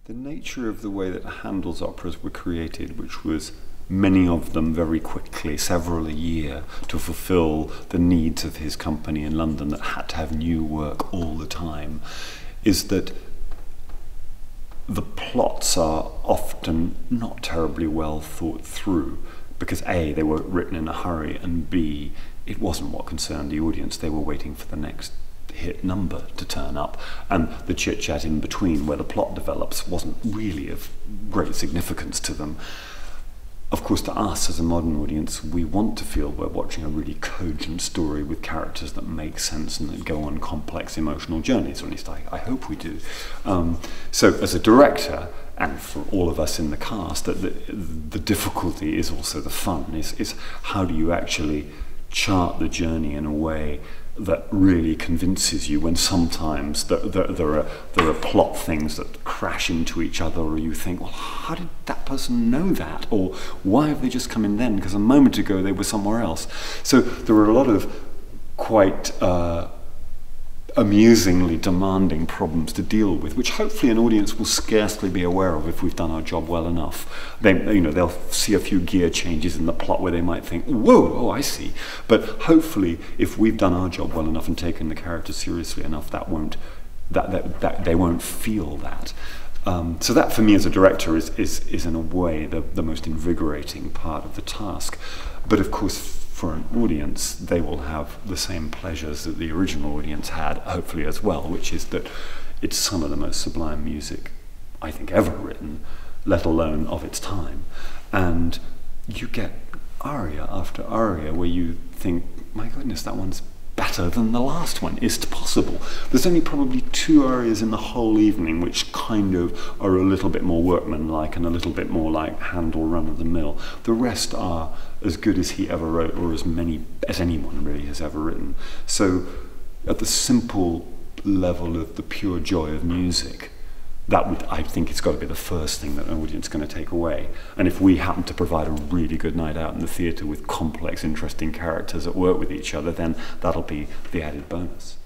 The nature of the way that Handel's operas were created, which was many of them very quickly, several a year, to fulfill the needs of his company in London that had to have new work all the time, is that the plots are often not terribly well thought through, because A, they were written in a hurry, and B, it wasn't what concerned the audience. They were waiting for the next hit number to turn up, and the chit-chat in between where the plot develops wasn't really of great significance to them. Of course, to us as a modern audience, we want to feel we're watching a really cogent story with characters that make sense and that go on complex emotional journeys, or at least I hope we do. So as a director, and for all of us in the cast, the difficulty is also the fun, is how do you actually chart the journey in a way that really convinces you, when sometimes there are plot things that crash into each other, or you think, well, how did that person know that? Or why have they just come in then? Because a moment ago they were somewhere else. So there were a lot of quite amusingly demanding problems to deal with, which hopefully an audience will scarcely be aware of if we've done our job well enough. They'll see a few gear changes in the plot where they might think, whoa, oh, I see. But hopefully, if we've done our job well enough and taken the characters seriously enough, they won't feel that. So that, for me as a director, is in a way the most invigorating part of the task. But of course, for an audience, they will have the same pleasures that the original audience had, hopefully as well, which is that it's some of the most sublime music, I think, ever written, let alone of its time. And you get aria after aria where you think, my goodness, that one's better than the last one. Is it possible? There's only probably 2 arias in the whole evening which kind of are a little bit more workmanlike and a little bit more like Handel run-of-the-mill. The rest are as good as he ever wrote, or as many as anyone really has ever written. So at the simple level of the pure joy of music, I think it's got to be the first thing that an audience is going to take away. And if we happen to provide a really good night out in the theatre with complex, interesting characters that work with each other, then that'll be the added bonus.